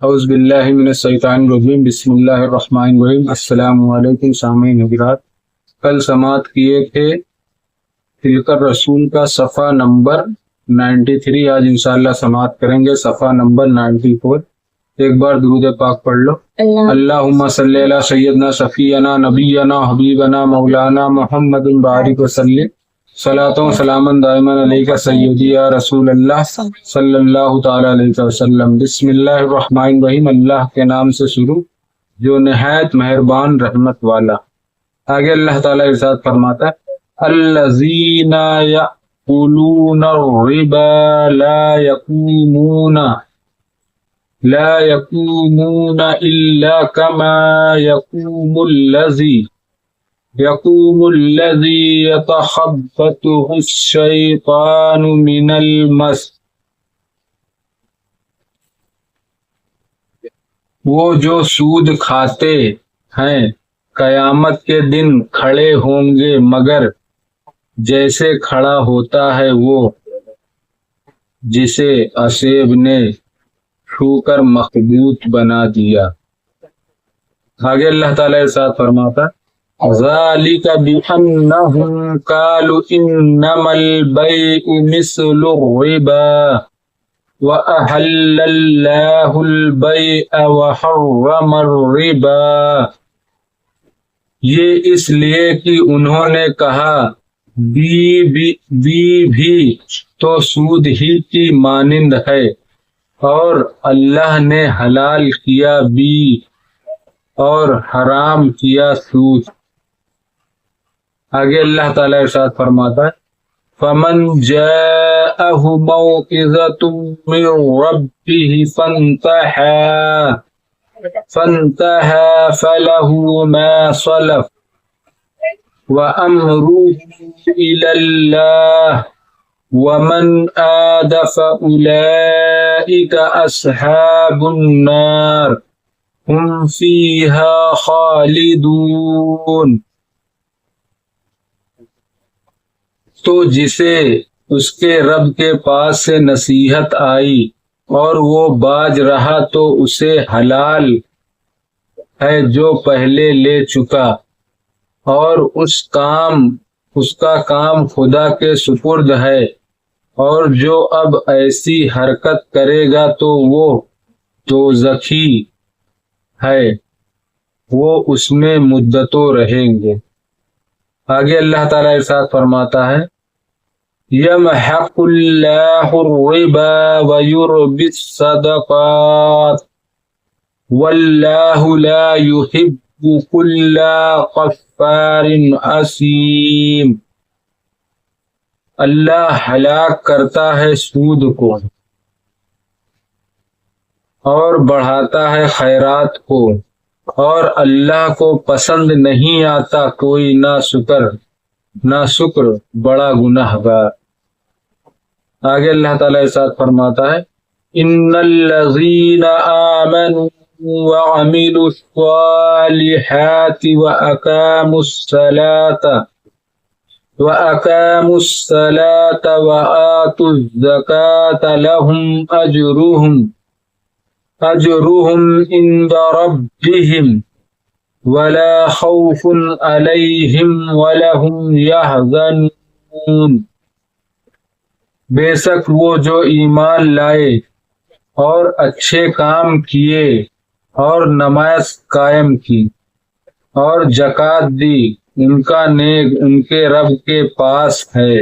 اعوذ باللہ من الشیطان الرجیم بسم اللہ الرحمن الرحیم۔ السلام علیکم سامعین حضرات، کل سماعت کیے تھے تلک الرسول کا صفحہ نمبر 93، آج انشاءاللہ سماعت کریں گے صفحہ نمبر 94۔ ایک بار درود پاک پڑھ لو۔ اللہم صلی علی سیدنا شفیعنا نبینا حبیبنا مولانا محمد بارک وسلم، صلاۃ و سلام دائما علیک سیدی یا رسول اللہ صلی اللہ تعالی علیہ وسلم۔ بسم اللہ الرحمن الرحیم، اللہ کے نام سے شروع جو نہایت مہربان رحمت والا۔ آگے اللہ تعالیٰ ارشاد فرماتا ہے الذین یأکلون الربا لا یقومون الا کما يقوم الذي يتخبطه الشيطان من المس۔ وہ جو سود کھاتے ہیں قیامت کے دن کھڑے ہوں گے مگر جیسے کھڑا ہوتا ہے وہ جسے اسیب نے چھو کر مخبوط بنا دیا۔ آگے اللہ تعالیٰ ارشاد فرماتا ذالک بأنہم قالوا انما البیع مثل الربا وأحل اللہ البیع وحرم الربا۔ یہ اس لیے کہ انہوں نے کہا بھی تو سود ہی کی مانند ہے اور اللہ نے حلال کیا بھی اور حرام کیا سود۔ آگے اللہ تعالیٰ ارشاد فرماتا ہے فمن جاءہ موعظۃ من ربہ فانتہى فلہ ما سلف وامرہ الی اللہ ومن عاد فاولئک اصحاب النار ہم فیہا خالدون۔ تو جسے اس کے رب کے پاس سے نصیحت آئی اور وہ باز رہا تو اسے حلال ہے جو پہلے لے چکا، اور اس کا کام خدا کے سپرد ہے، اور جو اب ایسی حرکت کرے گا تو وہ دوزخی ہے، وہ اس میں مدتوں رہیں گے۔ آگے اللہ تعالیٰ ارشاد فرماتا ہے یمحق اللہ الربا ویربی الصدقات واللہ لا یحب کل کفار اثیم۔ اللہ ہلاک کرتا ہے سود کو اور بڑھاتا ہے خیرات کو، اور اللہ کو پسند نہیں آتا کوئی نہ شکر بڑا گناہ گار۔ آگے اللہ تعالیٰ ارشاد فرماتا ہے ان الذین آمنوا وعملوا الصالحات وأقاموا الصلاة وآتوا الزکاة لهم أجرهم عند ربهم ولا خوف عليهم ولا هم يحزنون۔ بے شک وہ جو ایمان لائے اور اچھے کام کیے اور نماز قائم کی اور زکوٰۃ دی، ان کا نیک ان کے رب کے پاس ہے،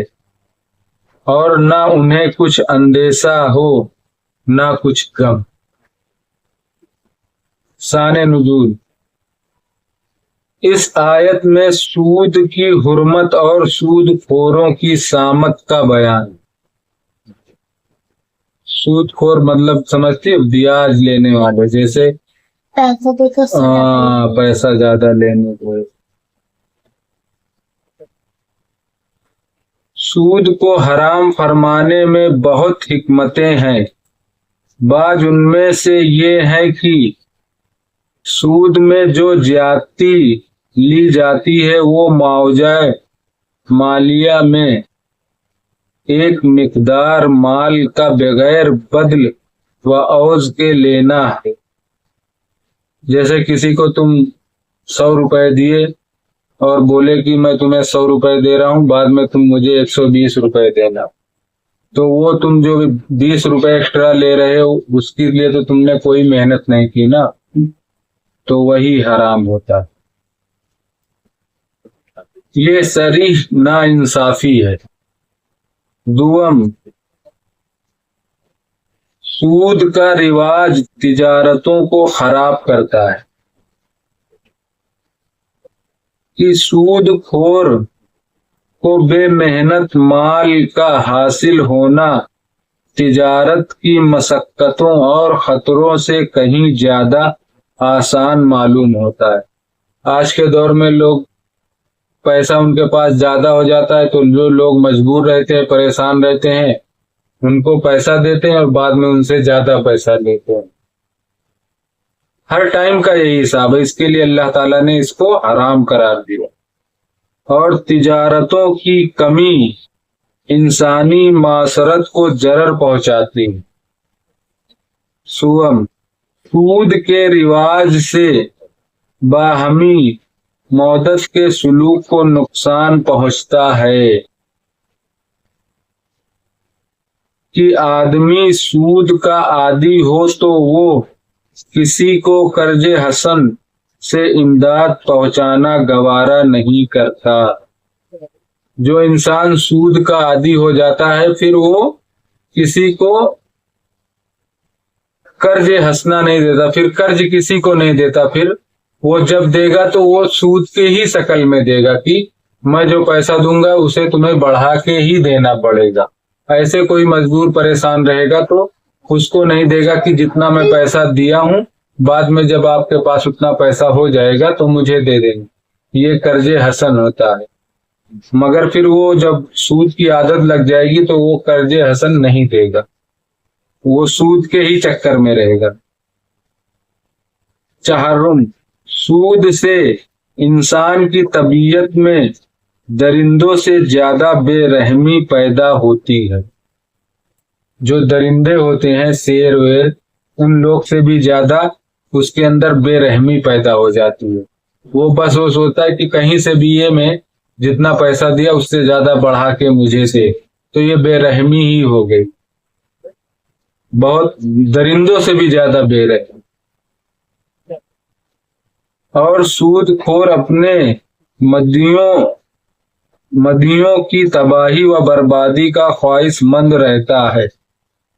اور نہ انہیں کچھ اندیشہ ہو نہ کچھ غم۔ شان نزول، اس آیت میں سود کی حرمت اور سود خوروں کی شامت کا بیان۔ سود خور مطلب سمجھتے ہو؟ بیاج لینے والے، جیسے پیسہ زیادہ لینے کو۔ سود کو حرام فرمانے میں بہت حکمتیں ہیں۔ بعض ان میں سے یہ ہے کہ سود میں جو زیادتی لی جاتی ہے وہ معاوضہ مالیہ میں ایک مقدار مال کا بغیر بدل و عوض کے لینا ہے، جیسے کسی کو تم 100 روپے دیے اور بولے کہ میں تمہیں 100 روپے دے رہا ہوں، بعد میں تم مجھے 120 روپے دینا، تو وہ تم جو 20 روپے ایکسٹرا لے رہے ہو اس کے لیے تو تم نے کوئی محنت نہیں کی نا، تو وہی حرام ہوتا ہے۔ یہ صریح نا انصافی ہے۔ دوم، سود کا رواج تجارتوں کو خراب کرتا ہے، کہ سود خور کو بے محنت مال کا حاصل ہونا تجارت کی مشقتوں اور خطروں سے کہیں زیادہ آسان معلوم ہوتا ہے۔ آج کے دور میں لوگ پیسہ ان کے پاس زیادہ ہو جاتا ہے تو جو لوگ مجبور رہتے ہیں، پریشان رہتے ہیں، ان کو پیسہ دیتے ہیں اور بعد میں ان سے زیادہ پیسہ لیتے ہیں۔ ہر ٹائم کا یہی حساب ہے، اس کے لیے اللہ تعالیٰ نے اس کو حرام قرار دیا۔ اور تجارتوں کی کمی انسانی معاشرت کو ضرر پہنچاتی ہے۔ سوم، سود کے رواج سے باہمی معدت کے سلوک کو نقصان پہنچتا ہے، کہ آدمی سود کا عادی ہو تو وہ کسی کو قرض حسن سے امداد پہنچانا گوارا نہیں کرتا۔ جو انسان سود کا عادی ہو جاتا ہے پھر وہ کسی کو قرض حسنہ نہیں دیتا، پھر قرض کسی کو نہیں دیتا، پھر وہ جب دے گا تو وہ سود کے ہی شکل میں دے گا کہ میں جو پیسہ دوں گا اسے تمہیں بڑھا کے ہی دینا پڑے گا۔ ایسے کوئی مجبور پریشان رہے گا تو اس کو نہیں دے گا کہ جتنا میں پیسہ دیا ہوں بعد میں جب آپ کے پاس اتنا پیسہ ہو جائے گا تو مجھے دے دیں گے، یہ قرض حسن ہوتا ہے۔ مگر پھر وہ جب سود کی عادت لگ جائے گی تو وہ قرض حسن نہیں دے گا، وہ سود کے ہی چکر میں رہے گا۔ چہارم، سود سے انسان کی طبیعت میں درندوں سے زیادہ بے رحمی پیدا ہوتی ہے۔ جو درندے ہوتے ہیں، شیر ویر، ان لوگ سے بھی زیادہ اس کے اندر بے رحمی پیدا ہو جاتی ہے۔ وہ بس وہ سوچتا ہے کہ کہیں سے بھی یہ میں جتنا پیسہ دیا اس سے زیادہ بڑھا کے مجھے دے، تو یہ بے رحمی ہی ہو گئی، بہت درندوں سے بھی زیادہ بے رحمی۔ اور سود خور اپنے مدیوں کی تباہی و بربادی کا خواہش مند رہتا ہے۔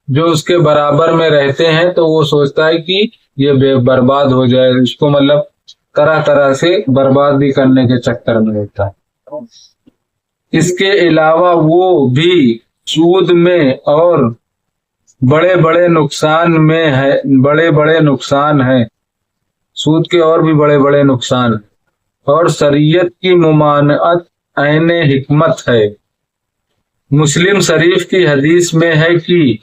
جو اس کے برابر میں رہتے ہیں تو وہ سوچتا ہے کہ یہ برباد ہو جائے، اس کو مطلب طرح طرح سے برباد بھی کرنے کے چکر میں رہتا ہے۔ اس کے علاوہ وہ بھی سود میں اور بڑے بڑے نقصان ہیں، سود کے اور بھی بڑے بڑے نقصان، اور شریعت کی ممانعت عین حکمت ہے۔ مسلم شریف کی حدیث میں ہے کہ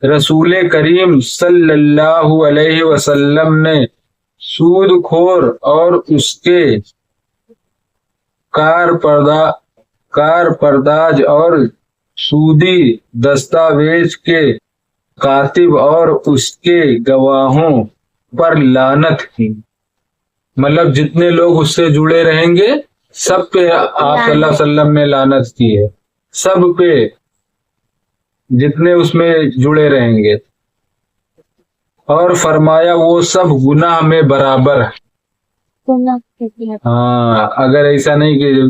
رسول کریم صلی اللہ علیہ وسلم نے سود خور اور اس کے کارپرداز اور سودی دستاویز کے کاتب اور اس کے گواہوں پر لعنت کی، مطلب جتنے لوگ اس سے جڑے رہیں گے سب پہ آپ صلی اللہ علیہ وسلم نے لعنت کی ہے، سب پہ جتنے اس میں جڑے رہیں گے، اور فرمایا وہ سب گناہ میں برابر ہے۔ ہاں، اگر ایسا نہیں کہ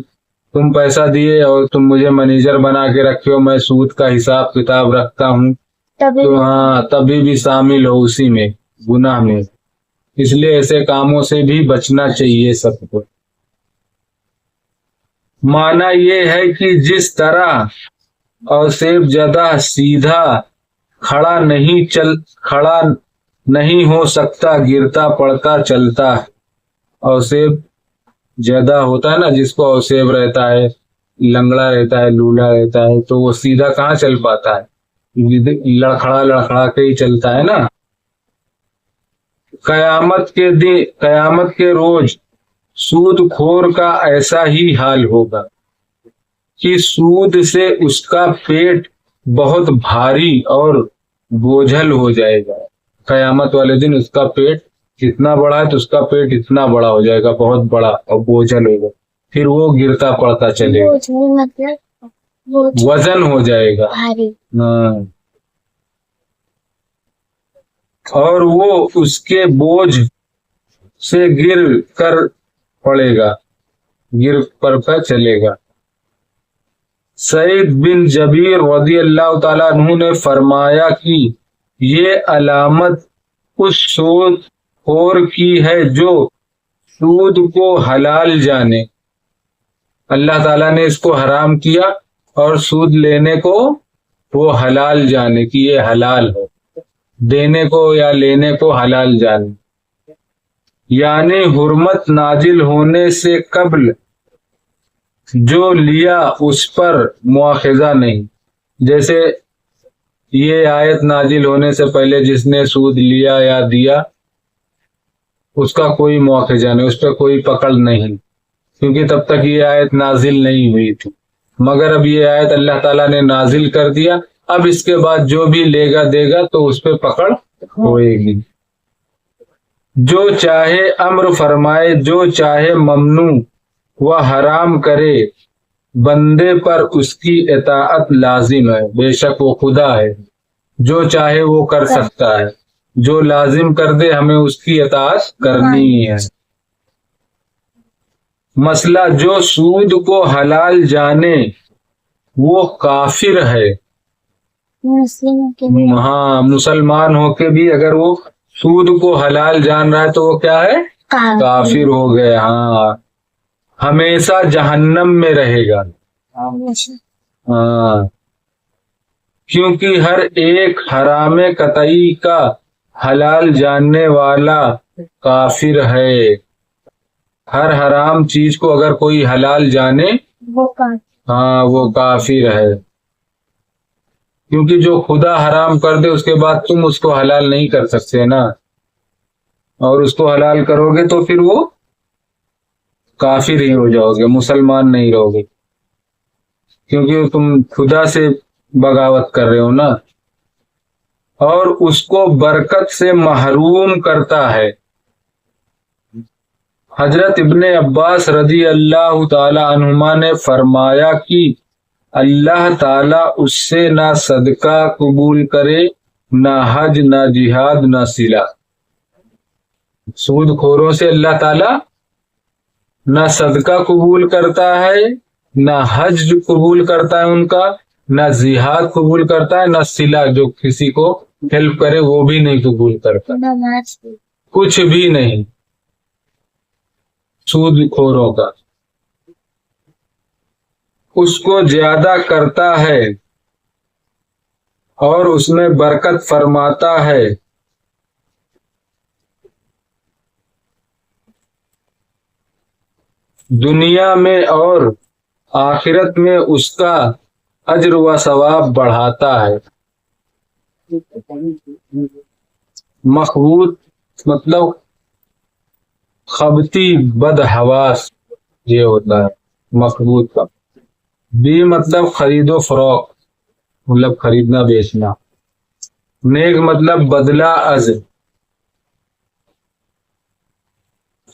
تم پیسہ دیے اور تم مجھے مینیجر بنا کے رکھے ہو، میں سود کا حساب کتاب رکھتا ہوں، تو ہاں تبھی بھی شامل ہو اسی میں، گناہ میں۔ اس لیے ایسے کاموں سے بھی بچنا چاہیے سب کو۔ معنی یہ ہے کہ جس طرح اوسیب زدہ سیدھا کھڑا نہیں ہو سکتا، گرتا پڑتا چلتا ہے۔ اوسیب زدہ ہوتا ہے نا، جس کو اوسیب رہتا ہے، لنگڑا رہتا ہے، لولا رہتا ہے، تو وہ سیدھا کہاں چل پاتا ہے، لڑکھڑا کے ہی چلتا ہے نا۔ قیامت کے روز سود خور کا ایسا ہی حال ہوگا کہ سود سے اس کا پیٹ بہت بھاری اور بوجھل ہو جائے گا۔ قیامت والے دن اس کا پیٹ جتنا بڑا ہے تو اس کا پیٹ اتنا بڑا ہو جائے گا، بہت بڑا اور بوجھل ہوگا، پھر وہ گرتا پڑتا چلے گا، وزن ہو جائے گا، ہاں، اور وہ اس کے بوجھ سے گر کر پڑے گا، گر پڑتا چلے گا۔ سعید بن جبیر رضی اللہ تعالیٰ عنہ نے فرمایا کہ یہ علامت اس سود خور کی ہے جو سود کو حلال جانے، اللہ تعالیٰ نے اس کو حرام کیا اور سود لینے کو وہ حلال جانے کہ یہ حلال ہو، دینے کو یا لینے کو حلال جانے، یعنی حرمت نازل ہونے سے قبل جو لیا اس پر مواخذہ نہیں، جیسے یہ آیت نازل ہونے سے پہلے جس نے سود لیا یا دیا اس کا کوئی مواخذہ نہیں، اس پہ کوئی پکڑ نہیں، کیونکہ تب تک یہ آیت نازل نہیں ہوئی تھی، مگر اب یہ آیت اللہ تعالیٰ نے نازل کر دیا، اب اس کے بعد جو بھی لے گا دے گا تو اس پہ پکڑ ہوئے گی۔ جو چاہے امر فرمائے، جو چاہے ممنوع و حرام کرے، بندے پر اس کی اطاعت لازم ہے، بے شک وہ خدا ہے، جو چاہے وہ کر سکتا ہے، جو لازم کر دے ہمیں اس کی اطاعت کرنی ہے۔ مسئلہ جو سود کو حلال جانے وہ کافر ہے، ہاں، مسلمان ہو کے بھی اگر وہ سود کو حلال جان رہا ہے تو وہ کیا ہے؟ کافر ہو گئے، ہاں، ہمیشہ جہنم میں رہے گا، ہاں، کیونکہ ہر ایک حرام قطعی کا حلال جاننے والا کافر ہے، ہر حرام چیز کو اگر کوئی حلال جانے ہاں وہ کافر ہے، کیونکہ جو خدا حرام کر دے اس کے بعد تم اس کو حلال نہیں کر سکتے نا، اور اس کو حلال کرو گے تو پھر وہ کافر ہی ہو جاؤ گے، مسلمان نہیں رہو گے، کیونکہ تم خدا سے بغاوت کر رہے ہو نا، اور اس کو برکت سے محروم کرتا ہے۔ حضرت ابن عباس رضی اللہ تعالی عنہما نے فرمایا کہ اللہ تعالیٰ اس سے نہ صدقہ قبول کرے، نہ حج، نہ جہاد، نہ صلہ۔ سود خوروں سے اللہ تعالیٰ نہ صدقہ قبول کرتا ہے، نہ حج قبول کرتا ہے ان کا، نہ جہاد قبول کرتا ہے، نہ صلہ جو کسی کو ہیلپ کرے وہ بھی نہیں قبول کرتا، کچھ بھی نہیں سود خوروں کا۔ اس کو زیادہ کرتا ہے اور اس میں برکت فرماتا ہے، دنیا میں اور آخرت میں اس کا اجر و ثواب بڑھاتا ہے۔ مخبوط مطلب خبتی بد حواس یہ ہوتا ہے مخبوط کا، بھی مطلب خرید و فروخت مطلب خریدنا بیچنا، نیک مطلب بدلہ از۔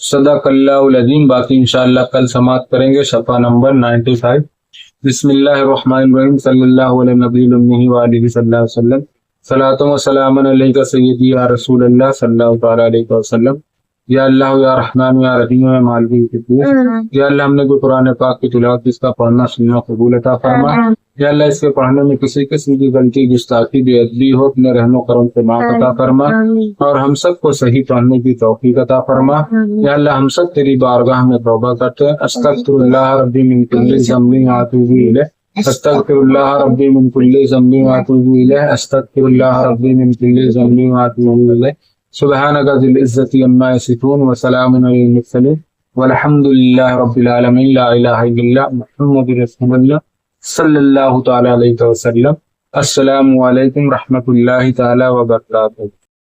صدق اللہ العظیم۔ باقی انشاءاللہ کل سماعت کریں گے صفحہ نمبر 95۔ بسم اللہ الرحمن الرحیم، صلی اللہ علیہ نبی الامہ وآلہ صلی اللہ علیہ وسلم، صلاۃ و سلام علیک سیدی یا رسول اللہ صلی اللہ تعالیٰ علیہ وسلم۔ یا اللہ یا رحمان یا رحیم یا مالک یا اللہ ہم نے کوئی قرآن پاک کی تلاوت جس کا پڑھنا سننا قبول عطا فرما، یا اللہ اس کے پڑھنے میں کسی قسم کی غلطی گستاخی بے ادبی ہو اپنے رحم و کرم سے معاف عطا فرما، اور ہم سب کو صحیح پڑھنے کی توفیق عطا فرما۔ یا اللہ ہم سب تیری بارگاہ میں توبہ کرتے ہیں، استغفر اللہ ربی من کل ذنب واتوب الیہ، استغفر اللہ ربی من کل ذنب واتوب الیہ، استغفر اللہ ربی من کل ذنب واتوب الیہ۔ سبحانک ذی العزۃ عما یصفون وسلام علی المرسلین والحمد للہ رب العالمین، لا الہ الا اللہ محمد رسول اللہ صلی اللہ تعالی علیہ وسلم۔ السلام علیکم رحمۃ اللہ تعالی وبرکاتہ۔